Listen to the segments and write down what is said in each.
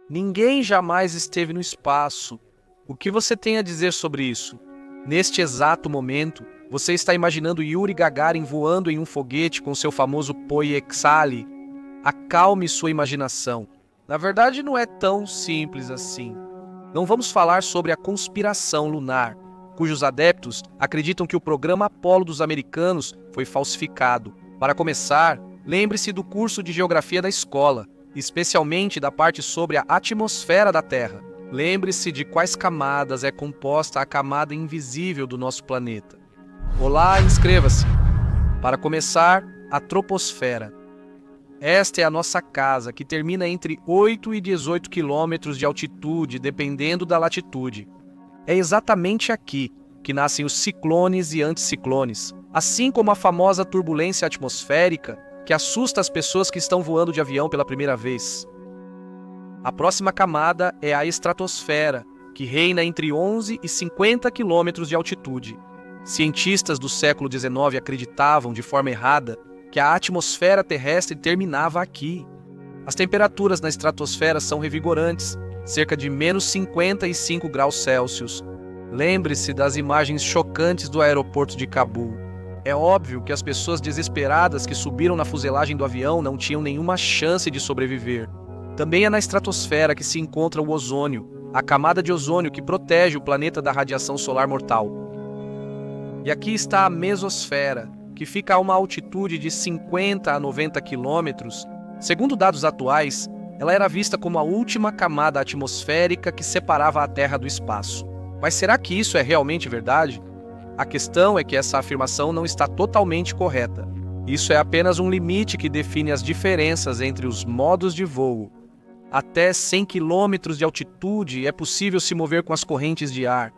Ninguém jamais esteve no espaço. O que você tem a dizer sobre isso? Neste exato momento, você está imaginando Yuri Gagarin voando em um foguete com seu famoso Poiexali? Acalme sua imaginação. Na verdade, não é tão simples assim. Não vamos falar sobre a conspiração lunar, cujos adeptos acreditam que o programa Apollo dos americanos foi falsificado. Para começar, lembre-se do curso de geografia da escola, especialmente da parte sobre a atmosfera da Terra. Lembre-se de quais camadas é composta a camada invisível do nosso planeta. Olá, inscreva-se. Para começar, a troposfera. Esta é a nossa casa, que termina entre 8 e 18 quilômetros de altitude, dependendo da latitude. É exatamente aqui que nascem os ciclones e anticiclones, assim como a famosa turbulência atmosférica que assusta as pessoas que estão voando de avião pela primeira vez. A próxima camada é a estratosfera, que reina entre 11 e 50 quilômetros de altitude. Cientistas do século XIX acreditavam, de forma errada, que a atmosfera terrestre terminava aqui. As temperaturas na estratosfera são revigorantes, cerca de menos 55 graus Celsius. Lembre-se das imagens chocantes do aeroporto de Cabul. É óbvio que as pessoas desesperadas que subiram na fuselagem do avião não tinham nenhuma chance de sobreviver. Também é na estratosfera que se encontra o ozônio, a camada de ozônio que protege o planeta da radiação solar mortal. E aqui está a mesosfera, que fica a uma altitude de 50 a 90 quilômetros. Segundo dados atuais, ela era vista como a última camada atmosférica que separava a Terra do espaço. Mas será que isso é realmente verdade? A questão é que essa afirmação não está totalmente correta. Isso é apenas um limite que define as diferenças entre os modos de voo. Até 100 quilômetros de altitude é possível se mover com as correntes de ar.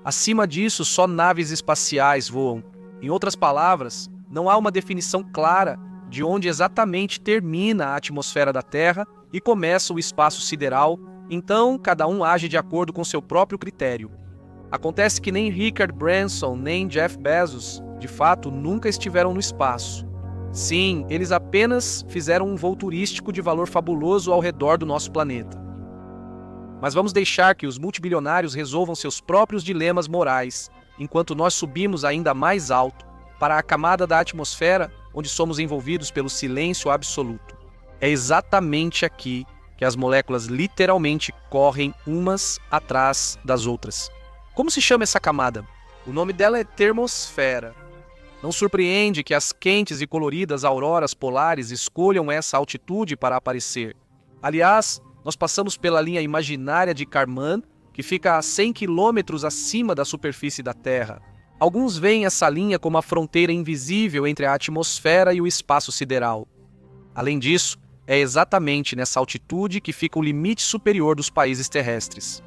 Acima disso, só naves espaciais voam. Em outras palavras, não há uma definição clara de onde exatamente termina a atmosfera da Terra e começa o espaço sideral, então cada um age de acordo com seu próprio critério. Acontece que nem Richard Branson nem Jeff Bezos, de fato, nunca estiveram no espaço. Sim, eles apenas fizeram um voo turístico de valor fabuloso ao redor do nosso planeta. Mas vamos deixar que os multibilionários resolvam seus próprios dilemas morais, enquanto nós subimos ainda mais alto, para a camada da atmosfera onde somos envolvidos pelo silêncio absoluto. É exatamente aqui que as moléculas literalmente correm umas atrás das outras. Como se chama essa camada? O nome dela é termosfera. Não surpreende que as quentes e coloridas auroras polares escolham essa altitude para aparecer. Aliás, nós passamos pela linha imaginária de Kármán, que fica a 100 quilômetros acima da superfície da Terra. Alguns veem essa linha como a fronteira invisível entre a atmosfera e o espaço sideral. Além disso, é exatamente nessa altitude que fica o limite superior dos países terrestres.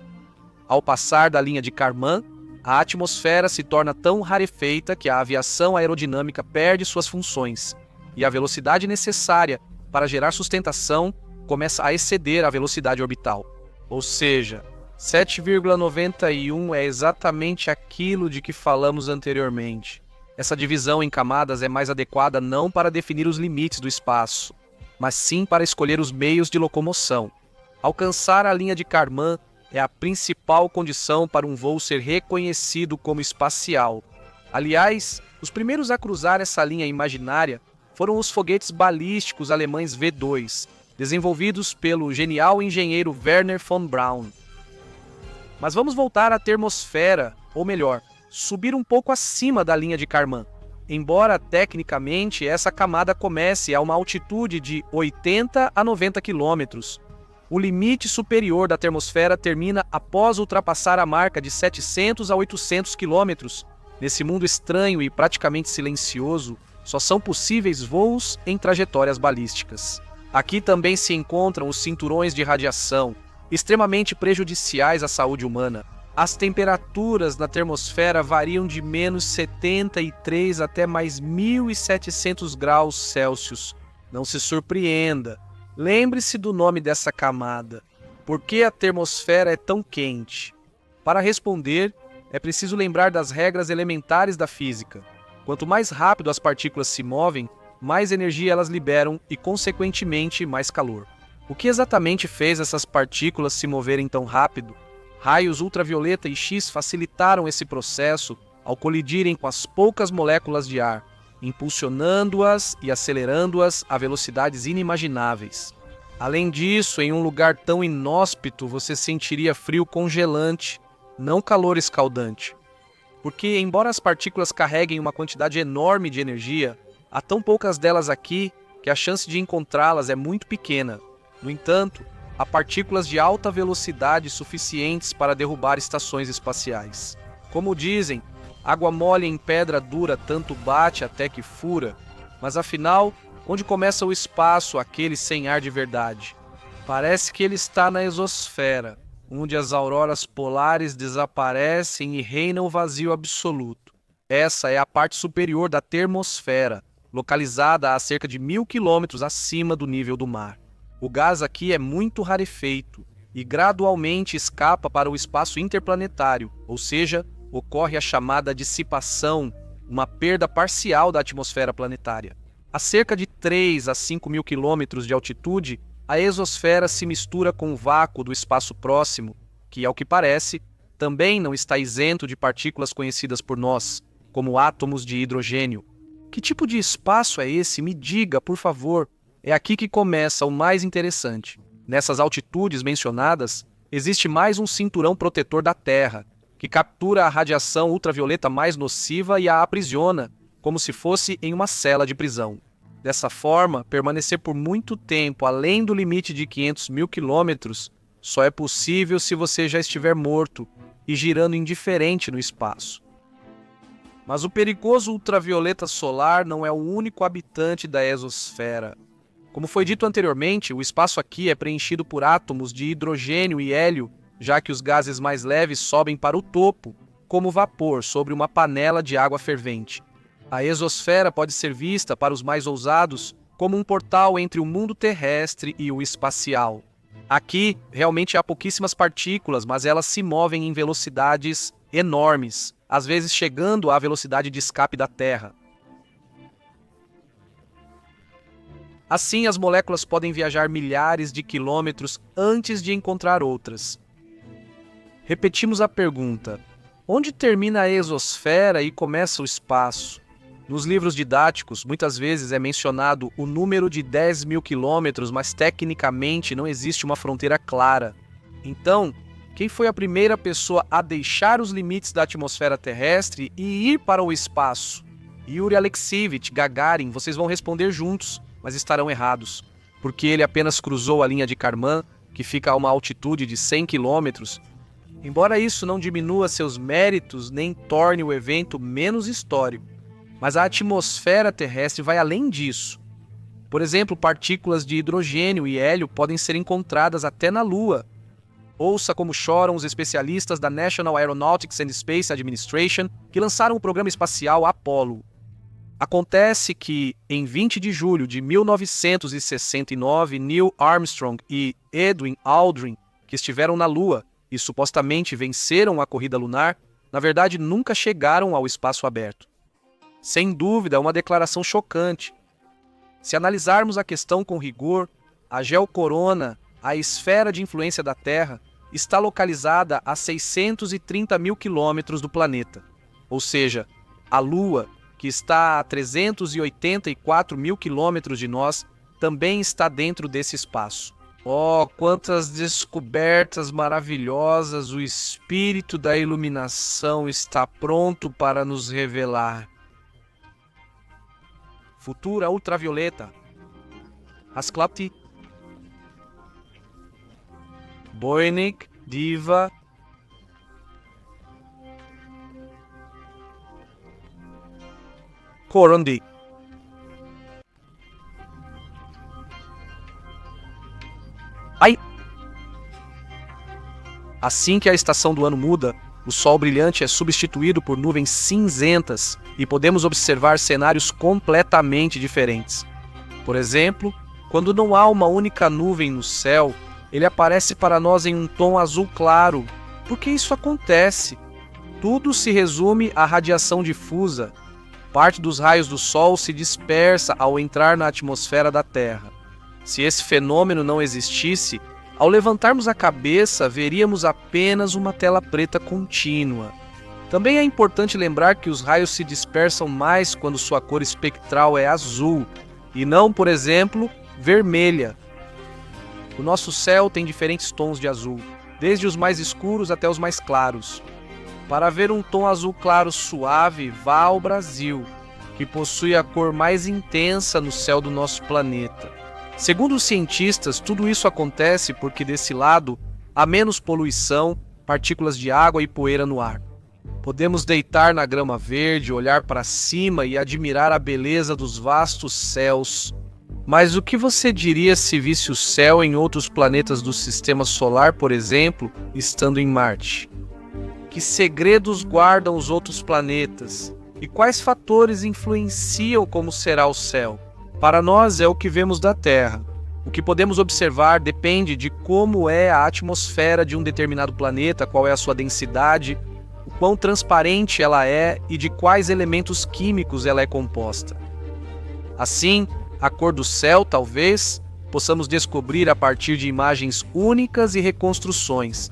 Ao passar da linha de Kármán, a atmosfera se torna tão rarefeita que a aviação aerodinâmica perde suas funções, e a velocidade necessária para gerar sustentação começa a exceder a velocidade orbital. Ou seja, 7,91 é exatamente aquilo de que falamos anteriormente. Essa divisão em camadas é mais adequada não para definir os limites do espaço, mas sim para escolher os meios de locomoção. Alcançar a linha de Kármán é a principal condição para um voo ser reconhecido como espacial. Aliás, os primeiros a cruzar essa linha imaginária foram os foguetes balísticos alemães V2, desenvolvidos pelo genial engenheiro Wernher von Braun. Mas vamos voltar à termosfera, ou melhor, subir um pouco acima da linha de Kármán. Embora tecnicamente essa camada comece a uma altitude de 80 a 90 quilômetros, o limite superior da termosfera termina após ultrapassar a marca de 700 a 800 quilômetros. Nesse mundo estranho e praticamente silencioso, só são possíveis voos em trajetórias balísticas. Aqui também se encontram os cinturões de radiação, extremamente prejudiciais à saúde humana. As temperaturas na termosfera variam de menos 73 até mais 1.700 graus Celsius. Não se surpreenda. Lembre-se do nome dessa camada. Por que a termosfera é tão quente? Para responder, é preciso lembrar das regras elementares da física. Quanto mais rápido as partículas se movem, mais energia elas liberam e, consequentemente, mais calor. O que exatamente fez essas partículas se moverem tão rápido? Raios ultravioleta e X facilitaram esse processo ao colidirem com as poucas moléculas de ar, impulsionando-as e acelerando-as a velocidades inimagináveis. Além disso, em um lugar tão inóspito, você sentiria frio congelante, não calor escaldante. Porque, embora as partículas carreguem uma quantidade enorme de energia, há tão poucas delas aqui que a chance de encontrá-las é muito pequena. No entanto, há partículas de alta velocidade suficientes para derrubar estações espaciais. Como dizem, água mole em pedra dura tanto bate até que fura, mas afinal, onde começa o espaço, aquele sem ar de verdade? Parece que ele está na exosfera, onde as auroras polares desaparecem e reina o vazio absoluto. Essa é a parte superior da termosfera, localizada a cerca de 1000 quilômetros acima do nível do mar. O gás aqui é muito rarefeito e gradualmente escapa para o espaço interplanetário, ou seja, ocorre a chamada dissipação, uma perda parcial da atmosfera planetária. A cerca de 3 a 5 mil quilômetros de altitude, a exosfera se mistura com o vácuo do espaço próximo, que, ao que parece, também não está isento de partículas conhecidas por nós, como átomos de hidrogênio. Que tipo de espaço é esse? Me diga, por favor. É aqui que começa o mais interessante. Nessas altitudes mencionadas, existe mais um cinturão protetor da Terra, que captura a radiação ultravioleta mais nociva e a aprisiona, como se fosse em uma cela de prisão. Dessa forma, permanecer por muito tempo além do limite de 500 mil quilômetros só é possível se você já estiver morto e girando indiferente no espaço. Mas o perigoso ultravioleta solar não é o único habitante da exosfera. Como foi dito anteriormente, o espaço aqui é preenchido por átomos de hidrogênio e hélio, já que os gases mais leves sobem para o topo, como vapor sobre uma panela de água fervente. A exosfera pode ser vista, para os mais ousados, como um portal entre o mundo terrestre e o espacial. Aqui, realmente há pouquíssimas partículas, mas elas se movem em velocidades enormes, às vezes chegando à velocidade de escape da Terra. Assim, as moléculas podem viajar milhares de quilômetros antes de encontrar outras. Repetimos a pergunta: onde termina a exosfera e começa o espaço? Nos livros didáticos, muitas vezes é mencionado o número de 10 mil quilômetros, mas tecnicamente não existe uma fronteira clara. Então, quem foi a primeira pessoa a deixar os limites da atmosfera terrestre e ir para o espaço? Yuri Alexeyevich Gagarin. Vocês vão responder juntos, mas estarão errados, porque ele apenas cruzou a linha de Kármán, que fica a uma altitude de 100 quilômetros. Embora isso não diminua seus méritos nem torne o evento menos histórico, mas a atmosfera terrestre vai além disso. Por exemplo, partículas de hidrogênio e hélio podem ser encontradas até na Lua. Ouça como choram os especialistas da National Aeronautics and Space Administration, que lançaram o programa espacial Apollo. Acontece que, em 20 de julho de 1969, Neil Armstrong e Edwin Aldrin, que estiveram na Lua e supostamente venceram a corrida lunar, na verdade nunca chegaram ao espaço aberto. Sem dúvida, é uma declaração chocante. Se analisarmos a questão com rigor, a geocorona, a esfera de influência da Terra, está localizada a 630 mil quilômetros do planeta. Ou seja, a Lua, que está a 384 mil quilômetros de nós, também está dentro desse espaço. Oh, quantas descobertas maravilhosas o espírito da iluminação está pronto para nos revelar. Futura ultravioleta. Asclepti. Boynik, Diva. Korondi. Ai! Assim que a estação do ano muda, o sol brilhante é substituído por nuvens cinzentas e podemos observar cenários completamente diferentes. Por exemplo, quando não há uma única nuvem no céu, ele aparece para nós em um tom azul claro. Por que isso acontece? Tudo se resume à radiação difusa. Parte dos raios do Sol se dispersa ao entrar na atmosfera da Terra. Se esse fenômeno não existisse, ao levantarmos a cabeça, veríamos apenas uma tela preta contínua. Também é importante lembrar que os raios se dispersam mais quando sua cor espectral é azul, e não, por exemplo, vermelha. O nosso céu tem diferentes tons de azul, desde os mais escuros até os mais claros. Para ver um tom azul claro suave, vá ao Brasil, que possui a cor mais intensa no céu do nosso planeta. Segundo os cientistas, tudo isso acontece porque desse lado há menos poluição, partículas de água e poeira no ar. Podemos deitar na grama verde, olhar para cima e admirar a beleza dos vastos céus. Mas o que você diria se visse o céu em outros planetas do Sistema Solar, por exemplo, estando em Marte? Que segredos guardam os outros planetas? E quais fatores influenciam como será o céu? Para nós é o que vemos da Terra. O que podemos observar depende de como é a atmosfera de um determinado planeta, qual é a sua densidade, o quão transparente ela é e de quais elementos químicos ela é composta. Assim, a cor do céu, talvez, possamos descobrir a partir de imagens únicas e reconstruções.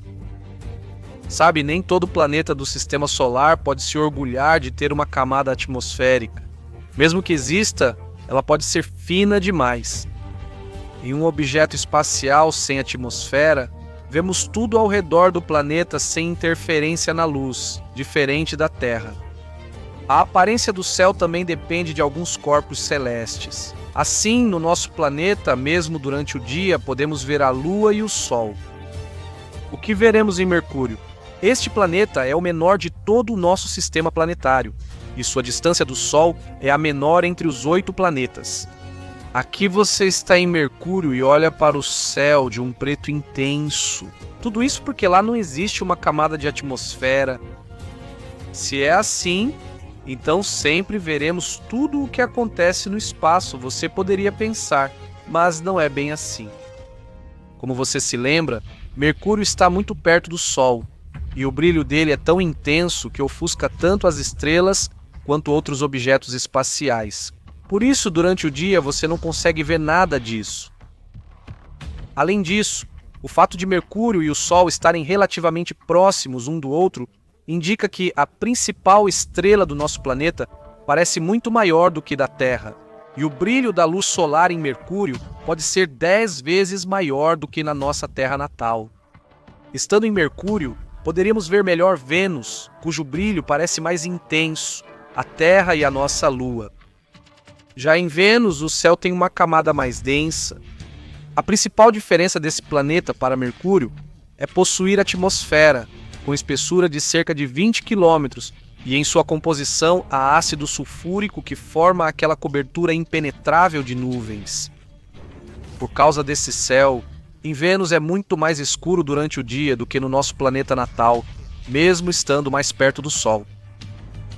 Sabe, nem todo planeta do Sistema Solar pode se orgulhar de ter uma camada atmosférica. Mesmo que exista, ela pode ser fina demais. Em um objeto espacial sem atmosfera, vemos tudo ao redor do planeta sem interferência na luz, diferente da Terra. A aparência do céu também depende de alguns corpos celestes. Assim, no nosso planeta, mesmo durante o dia, podemos ver a Lua e o Sol. O que veremos em Mercúrio? Este planeta é o menor de todo o nosso sistema planetário, e sua distância do Sol é a menor entre os 8 planetas. Aqui você está em Mercúrio e olha para o céu de um preto intenso. Tudo isso porque lá não existe uma camada de atmosfera. Se é assim, então sempre veremos tudo o que acontece no espaço, você poderia pensar, mas não é bem assim. Como você se lembra, Mercúrio está muito perto do Sol, e o brilho dele é tão intenso que ofusca tanto as estrelas quanto outros objetos espaciais. Por isso, durante o dia, você não consegue ver nada disso. Além disso, o fato de Mercúrio e o Sol estarem relativamente próximos um do outro indica que a principal estrela do nosso planeta parece muito maior do que da Terra, e o brilho da luz solar em Mercúrio pode ser 10 vezes maior do que na nossa Terra natal. Estando em Mercúrio, poderíamos ver melhor Vênus, cujo brilho parece mais intenso, a Terra e a nossa Lua. Já em Vênus, o céu tem uma camada mais densa. A principal diferença desse planeta para Mercúrio é possuir atmosfera, com espessura de cerca de 20 km, e em sua composição há ácido sulfúrico que forma aquela cobertura impenetrável de nuvens. Por causa desse céu, em Vênus é muito mais escuro durante o dia do que no nosso planeta natal, mesmo estando mais perto do Sol.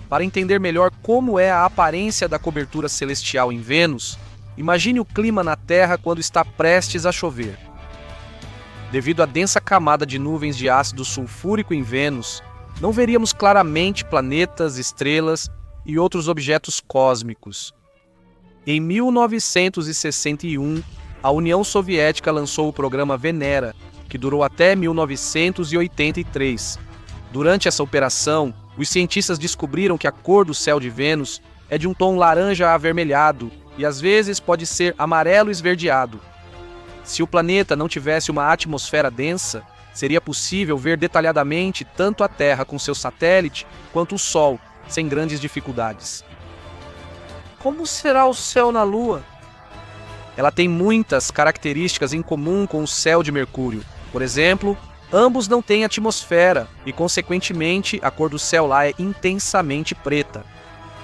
Para entender melhor como é a aparência da cobertura celestial em Vênus, imagine o clima na Terra quando está prestes a chover. Devido à densa camada de nuvens de ácido sulfúrico em Vênus, não veríamos claramente planetas, estrelas e outros objetos cósmicos. Em 1961, a União Soviética lançou o programa Venera, que durou até 1983. Durante essa operação, os cientistas descobriram que a cor do céu de Vênus é de um tom laranja avermelhado e às vezes pode ser amarelo esverdeado. Se o planeta não tivesse uma atmosfera densa, seria possível ver detalhadamente tanto a Terra com seu satélite quanto o Sol, sem grandes dificuldades. Como será o céu na Lua? Ela tem muitas características em comum com o céu de Mercúrio. Por exemplo, ambos não têm atmosfera e, consequentemente, a cor do céu lá é intensamente preta.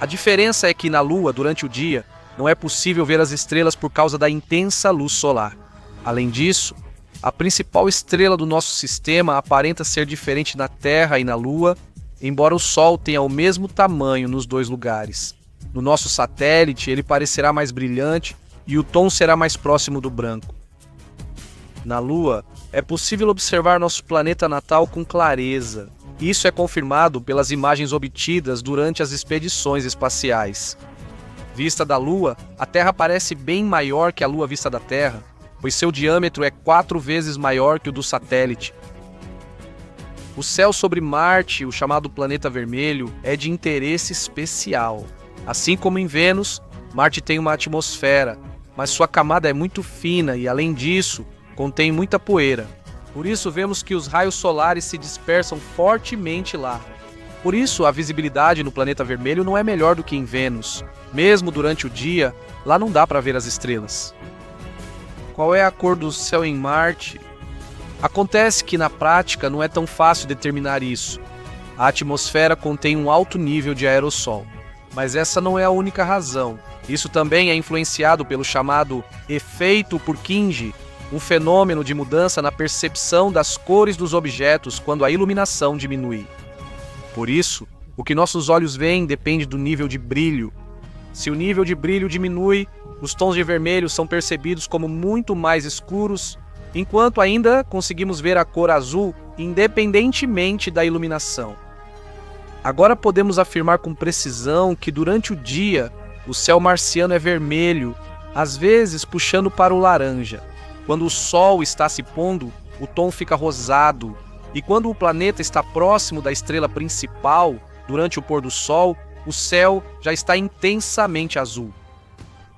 A diferença é que na Lua, durante o dia, não é possível ver as estrelas por causa da intensa luz solar. Além disso, a principal estrela do nosso sistema aparenta ser diferente na Terra e na Lua, embora o Sol tenha o mesmo tamanho nos dois lugares. No nosso satélite, ele parecerá mais brilhante e o tom será mais próximo do branco. Na Lua, é possível observar nosso planeta natal com clareza. Isso é confirmado pelas imagens obtidas durante as expedições espaciais. Vista da Lua, a Terra parece bem maior que a Lua vista da Terra, pois seu diâmetro é 4 vezes maior que o do satélite. O céu sobre Marte, o chamado planeta vermelho, é de interesse especial. Assim como em Vênus, Marte tem uma atmosfera, mas sua camada é muito fina e, além disso, contém muita poeira. Por isso vemos que os raios solares se dispersam fortemente lá. Por isso, a visibilidade no planeta vermelho não é melhor do que em Vênus. Mesmo durante o dia, lá não dá para ver as estrelas. Qual é a cor do céu em Marte? Acontece que, na prática, não é tão fácil determinar isso. A atmosfera contém um alto nível de aerossol. Mas essa não é a única razão. Isso também é influenciado pelo chamado efeito Purkinje, um fenômeno de mudança na percepção das cores dos objetos quando a iluminação diminui. Por isso, o que nossos olhos veem depende do nível de brilho. Se o nível de brilho diminui, os tons de vermelho são percebidos como muito mais escuros, enquanto ainda conseguimos ver a cor azul independentemente da iluminação. Agora podemos afirmar com precisão que durante o dia o céu marciano é vermelho, às vezes puxando para o laranja. Quando o Sol está se pondo, o tom fica rosado, e quando o planeta está próximo da estrela principal, durante o pôr do Sol, o céu já está intensamente azul.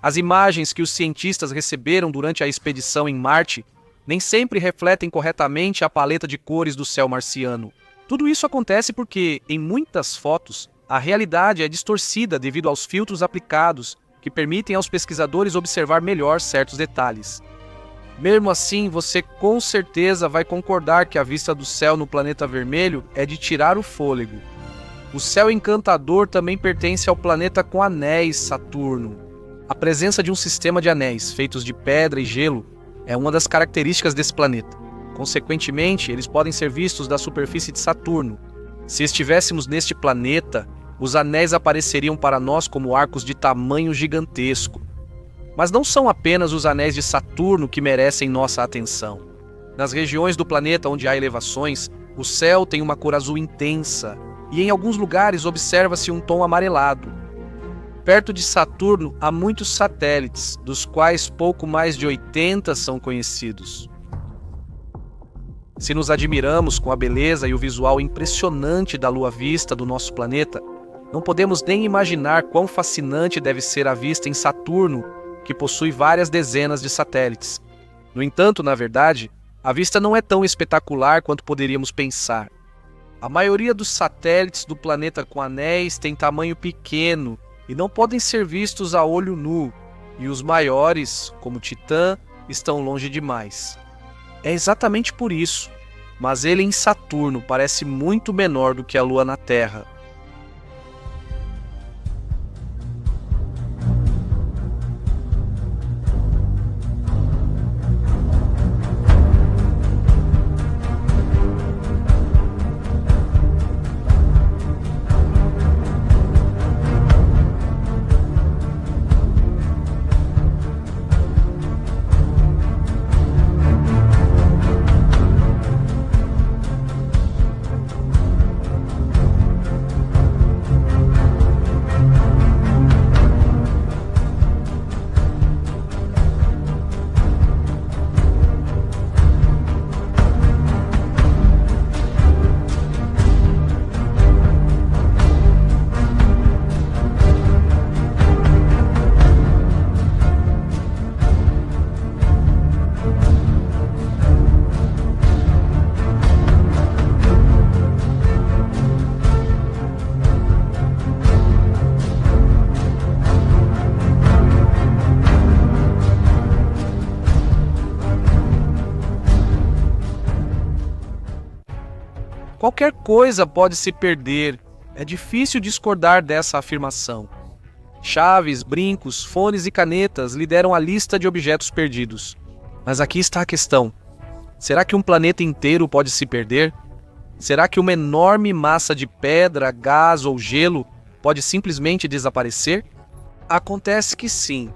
As imagens que os cientistas receberam durante a expedição em Marte nem sempre refletem corretamente a paleta de cores do céu marciano. Tudo isso acontece porque, em muitas fotos, a realidade é distorcida devido aos filtros aplicados, que permitem aos pesquisadores observar melhor certos detalhes. Mesmo assim, você com certeza vai concordar que a vista do céu no planeta vermelho é de tirar o fôlego. O céu encantador também pertence ao planeta com anéis, Saturno. A presença de um sistema de anéis feitos de pedra e gelo é uma das características desse planeta. Consequentemente, eles podem ser vistos da superfície de Saturno. Se estivéssemos neste planeta, os anéis apareceriam para nós como arcos de tamanho gigantesco. Mas não são apenas os anéis de Saturno que merecem nossa atenção. Nas regiões do planeta onde há elevações, o céu tem uma cor azul intensa e em alguns lugares observa-se um tom amarelado. Perto de Saturno há muitos satélites, dos quais pouco mais de 80 são conhecidos. Se nos admiramos com a beleza e o visual impressionante da lua vista do nosso planeta, não podemos nem imaginar quão fascinante deve ser a vista em Saturno, que possui várias dezenas de satélites. No entanto, na verdade, a vista não é tão espetacular quanto poderíamos pensar. A maioria dos satélites do planeta com anéis tem tamanho pequeno e não podem ser vistos a olho nu, e os maiores, como Titã, estão longe demais. É exatamente por isso, mas ele em Saturno parece muito menor do que a Lua na Terra. Qualquer coisa pode se perder. É difícil discordar dessa afirmação. Chaves, brincos, fones e canetas lideram a lista de objetos perdidos. Mas aqui está a questão. Será que um planeta inteiro pode se perder? Será que uma enorme massa de pedra, gás ou gelo pode simplesmente desaparecer? Acontece que sim.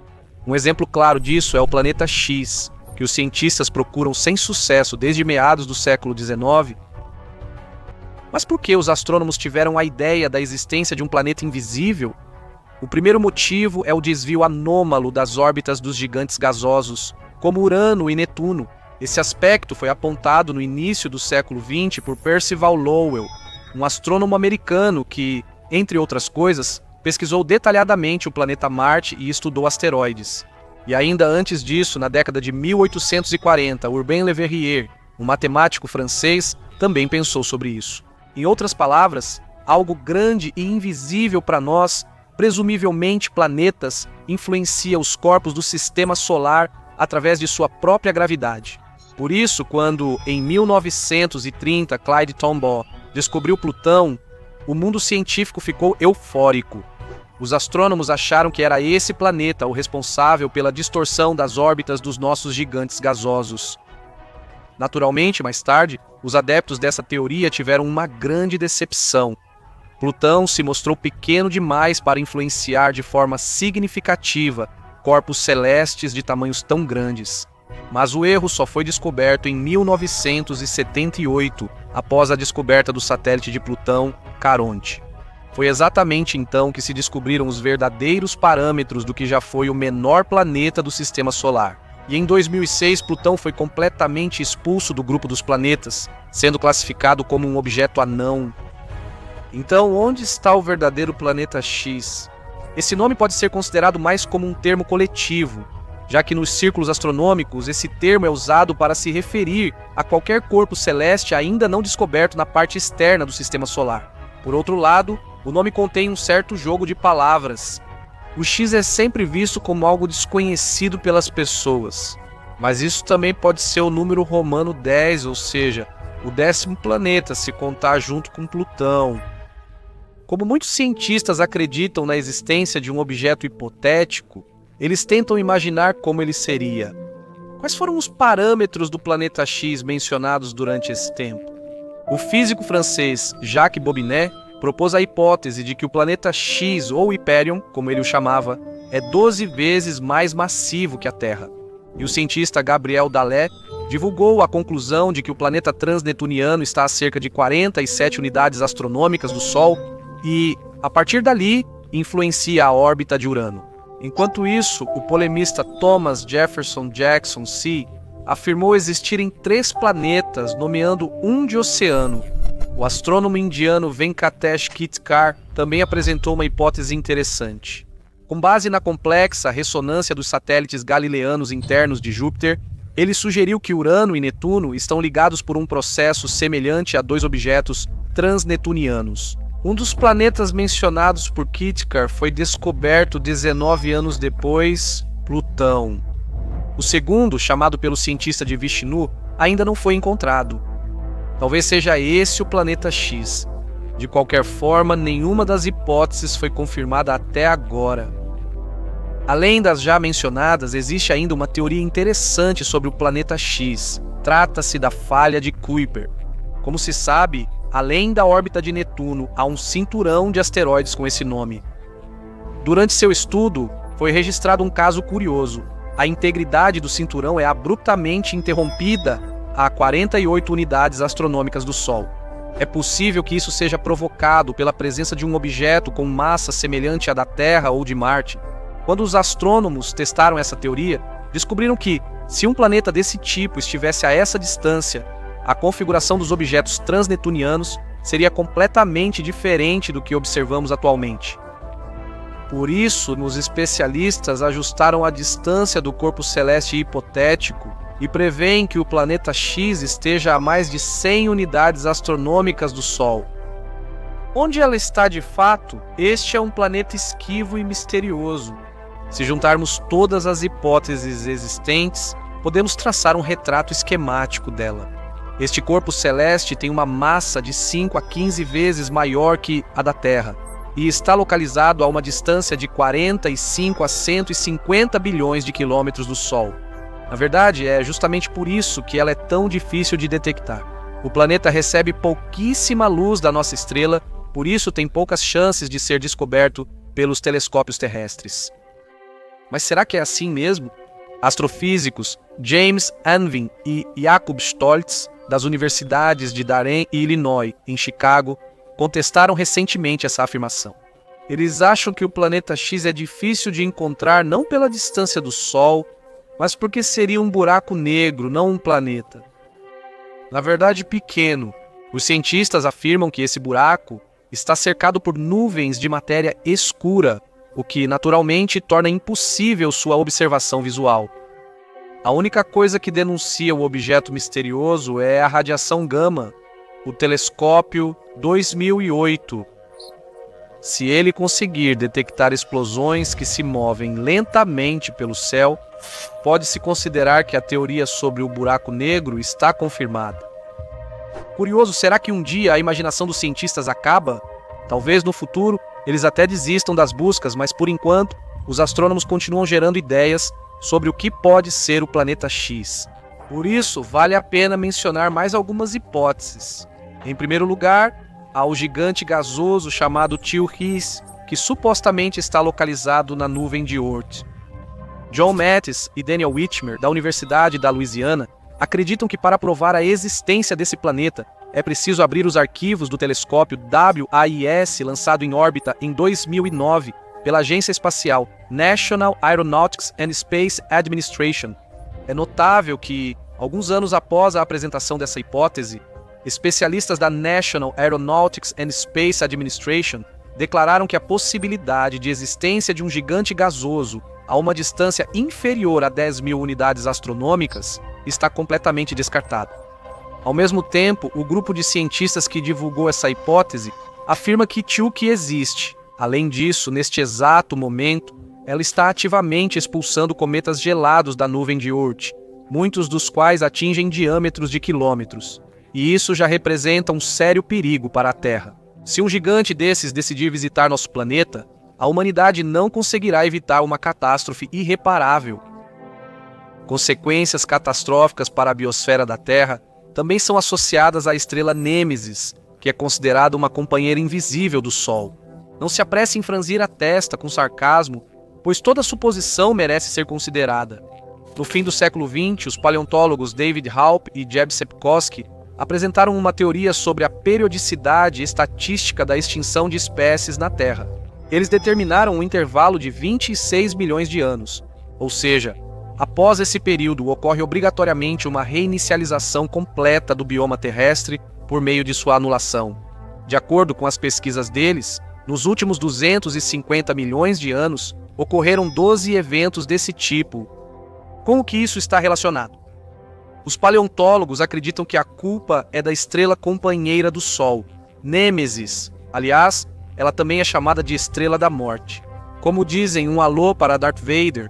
Um exemplo claro disso é o planeta X, que os cientistas procuram sem sucesso desde meados do século XIX. Mas por que os astrônomos tiveram a ideia da existência de um planeta invisível? O primeiro motivo é o desvio anômalo das órbitas dos gigantes gasosos, como Urano e Netuno. Esse aspecto foi apontado no início do século XX por Percival Lowell, um astrônomo americano que, entre outras coisas, pesquisou detalhadamente o planeta Marte e estudou asteroides. E ainda antes disso, na década de 1840, Urbain Le Verrier, um matemático francês, também pensou sobre isso. Em outras palavras, algo grande e invisível para nós, presumivelmente planetas, influencia os corpos do sistema solar através de sua própria gravidade. Por isso, quando, em 1930, Clyde Tombaugh descobriu Plutão, o mundo científico ficou eufórico. Os astrônomos acharam que era esse planeta o responsável pela distorção das órbitas dos nossos gigantes gasosos. Naturalmente, mais tarde, os adeptos dessa teoria tiveram uma grande decepção. Plutão se mostrou pequeno demais para influenciar de forma significativa corpos celestes de tamanhos tão grandes. Mas o erro só foi descoberto em 1978, após a descoberta do satélite de Plutão, Caronte. Foi exatamente então que se descobriram os verdadeiros parâmetros do que já foi o menor planeta do Sistema Solar. E em 2006, Plutão foi completamente expulso do grupo dos planetas, sendo classificado como um objeto anão. Então, onde está o verdadeiro planeta X? Esse nome pode ser considerado mais como um termo coletivo, já que nos círculos astronômicos esse termo é usado para se referir a qualquer corpo celeste ainda não descoberto na parte externa do Sistema Solar. Por outro lado, o nome contém um certo jogo de palavras. O X é sempre visto como algo desconhecido pelas pessoas, mas isso também pode ser o número romano 10, ou seja, o 10º planeta, se contar junto com Plutão. Como muitos cientistas acreditam na existência de um objeto hipotético, eles tentam imaginar como ele seria. Quais foram os parâmetros do planeta X mencionados durante esse tempo? O físico francês Jacques Bobinet propôs a hipótese de que o planeta X, ou Hyperion, como ele o chamava, é 12 vezes mais massivo que a Terra. E o cientista Gabriel Dallet divulgou a conclusão de que o planeta transnetuniano está a cerca de 47 unidades astronômicas do Sol e, a partir dali, influencia a órbita de Urano. Enquanto isso, o polemista Thomas Jefferson Jackson C. afirmou existirem 3 planetas, nomeando um de oceano. O astrônomo indiano Venkatesh Kitkar também apresentou uma hipótese interessante. Com base na complexa ressonância dos satélites galileanos internos de Júpiter, ele sugeriu que Urano e Netuno estão ligados por um processo semelhante a 2 objetos transnetunianos. Um dos planetas mencionados por Kitkar foi descoberto 19 anos depois, Plutão. O segundo, chamado pelo cientista de Vishnu, ainda não foi encontrado. Talvez seja esse o planeta X. De qualquer forma, nenhuma das hipóteses foi confirmada até agora. Além das já mencionadas, existe ainda uma teoria interessante sobre o planeta X. Trata-se da falha de Kuiper. Como se sabe, além da órbita de Netuno, há um cinturão de asteroides com esse nome. Durante seu estudo, foi registrado um caso curioso. A integridade do cinturão é abruptamente interrompida a 48 unidades astronômicas do Sol. É possível que isso seja provocado pela presença de um objeto com massa semelhante à da Terra ou de Marte. Quando os astrônomos testaram essa teoria, descobriram que, se um planeta desse tipo estivesse a essa distância, a configuração dos objetos transnetunianos seria completamente diferente do que observamos atualmente. Por isso, os especialistas ajustaram a distância do corpo celeste hipotético e prevêem que o planeta X esteja a mais de 100 unidades astronômicas do Sol. Onde ela está de fato, este é um planeta esquivo e misterioso. Se juntarmos todas as hipóteses existentes, podemos traçar um retrato esquemático dela. Este corpo celeste tem uma massa de 5 a 15 vezes maior que a da Terra e está localizado a uma distância de 45 a 150 bilhões de quilômetros do Sol. Na verdade, é justamente por isso que ela é tão difícil de detectar. O planeta recebe pouquíssima luz da nossa estrela, por isso tem poucas chances de ser descoberto pelos telescópios terrestres. Mas será que é assim mesmo? Astrofísicos James Anvin e Jakob Stoltz, das universidades de Darren e Illinois, em Chicago, contestaram recentemente essa afirmação. Eles acham que o planeta X é difícil de encontrar não pela distância do Sol, Mas por que seria um buraco negro, não um planeta? Na verdade, pequeno. Os cientistas afirmam que esse buraco está cercado por nuvens de matéria escura, o que naturalmente torna impossível sua observação visual. A única coisa que denuncia o objeto misterioso é a radiação gama, o telescópio 2008. Se ele conseguir detectar explosões que se movem lentamente pelo céu, pode-se considerar que a teoria sobre o buraco negro está confirmada. Curioso, será que um dia a imaginação dos cientistas acaba? Talvez no futuro eles até desistam das buscas, mas por enquanto os astrônomos continuam gerando ideias sobre o que pode ser o planeta X. Por isso, vale a pena mencionar mais algumas hipóteses. Em primeiro lugar, há o gigante gasoso chamado Tio-His, que supostamente está localizado na nuvem de Oort. John Mattis e Daniel Whitmer, da Universidade da Louisiana, acreditam que para provar a existência desse planeta, é preciso abrir os arquivos do telescópio WAIS, lançado em órbita em 2009 pela agência espacial National Aeronautics and Space Administration. É notável que, alguns anos após a apresentação dessa hipótese, especialistas da National Aeronautics and Space Administration declararam que a possibilidade de existência de um gigante gasoso a uma distância inferior a 10.000 unidades astronômicas está completamente descartada. Ao mesmo tempo, o grupo de cientistas que divulgou essa hipótese afirma que Chuuk existe. Além disso, neste exato momento, ela está ativamente expulsando cometas gelados da nuvem de Oort, muitos dos quais atingem diâmetros de quilômetros. E isso já representa um sério perigo para a Terra. Se um gigante desses decidir visitar nosso planeta, a humanidade não conseguirá evitar uma catástrofe irreparável. Consequências catastróficas para a biosfera da Terra também são associadas à estrela Nêmesis, que é considerada uma companheira invisível do Sol. Não se apresse em franzir a testa com sarcasmo, pois toda suposição merece ser considerada. No fim do século XX, os paleontólogos David Haupt e Jeb Sepkoski apresentaram uma teoria sobre a periodicidade estatística da extinção de espécies na Terra. Eles determinaram um intervalo de 26 milhões de anos, ou seja, após esse período ocorre obrigatoriamente uma reinicialização completa do bioma terrestre por meio de sua anulação. De acordo com as pesquisas deles, nos últimos 250 milhões de anos, ocorreram 12 eventos desse tipo. Como que isso está relacionado? Os paleontólogos acreditam que a culpa é da estrela companheira do Sol, Nêmesis. Aliás, ela também é chamada de Estrela da Morte. Como dizem um alô para Darth Vader,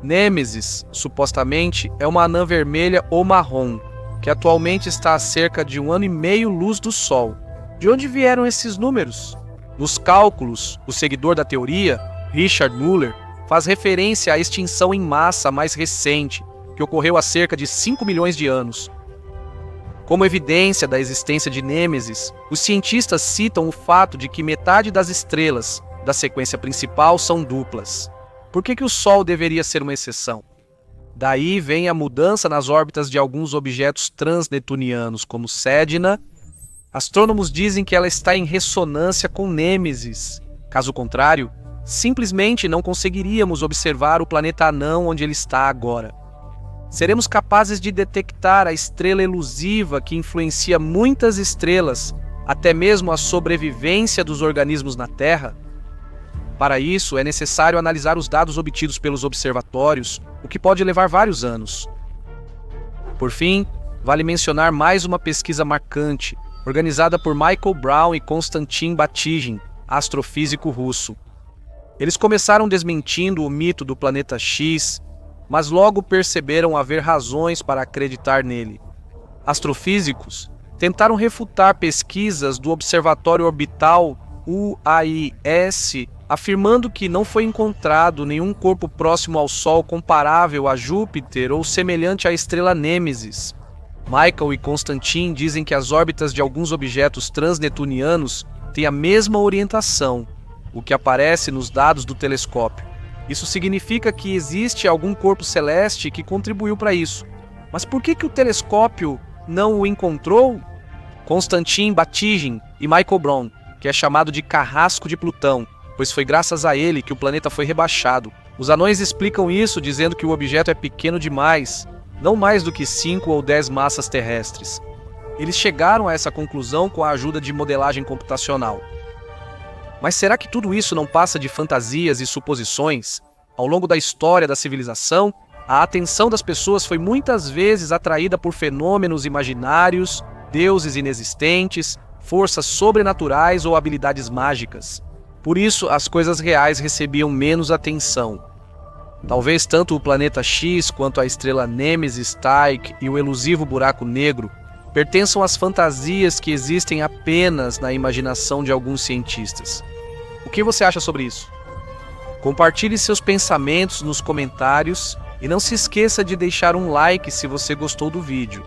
Nêmesis, supostamente, é uma anã vermelha ou marrom, que atualmente está a cerca de 1 ano e meio luz do Sol. De onde vieram esses números? Nos cálculos, o seguidor da teoria, Richard Muller, faz referência à extinção em massa mais recente, que ocorreu há cerca de 5 milhões de anos. Como evidência da existência de Nêmesis, os cientistas citam o fato de que metade das estrelas da sequência principal são duplas. Por que o Sol deveria ser uma exceção? Daí vem a mudança nas órbitas de alguns objetos transneptunianos, como Sedna. Astrônomos dizem que ela está em ressonância com Nêmesis. Caso contrário, simplesmente não conseguiríamos observar o planeta anão onde ele está agora. Seremos capazes de detectar a estrela elusiva que influencia muitas estrelas, até mesmo a sobrevivência dos organismos na Terra? Para isso, é necessário analisar os dados obtidos pelos observatórios, o que pode levar vários anos. Por fim, vale mencionar mais uma pesquisa marcante, organizada por Michael Brown e Konstantin Batygin, astrofísico russo. Eles começaram desmentindo o mito do planeta X, mas logo perceberam haver razões para acreditar nele. Astrofísicos tentaram refutar pesquisas do Observatório Orbital UAIS, afirmando que não foi encontrado nenhum corpo próximo ao Sol comparável a Júpiter ou semelhante à estrela Nêmesis. Michael e Konstantin dizem que as órbitas de alguns objetos transneptunianos têm a mesma orientação, o que aparece nos dados do telescópio. Isso significa que existe algum corpo celeste que contribuiu para isso. Mas por que o telescópio não o encontrou? Konstantin Batygin e Michael Brown, que é chamado de Carrasco de Plutão, pois foi graças a ele que o planeta foi rebaixado, Os anões explicam isso dizendo que o objeto é pequeno demais, não mais do que 5 ou 10 massas terrestres. Eles chegaram a essa conclusão com a ajuda de modelagem computacional. Mas será que tudo isso não passa de fantasias e suposições? Ao longo da história da civilização, a atenção das pessoas foi muitas vezes atraída por fenômenos imaginários, deuses inexistentes, forças sobrenaturais ou habilidades mágicas. Por isso, as coisas reais recebiam menos atenção. Talvez tanto o planeta X quanto a estrela Nemesis Tyche e o elusivo buraco negro pertençam às fantasias que existem apenas na imaginação de alguns cientistas. O que você acha sobre isso? Compartilhe seus pensamentos nos comentários e não se esqueça de deixar um like se você gostou do vídeo.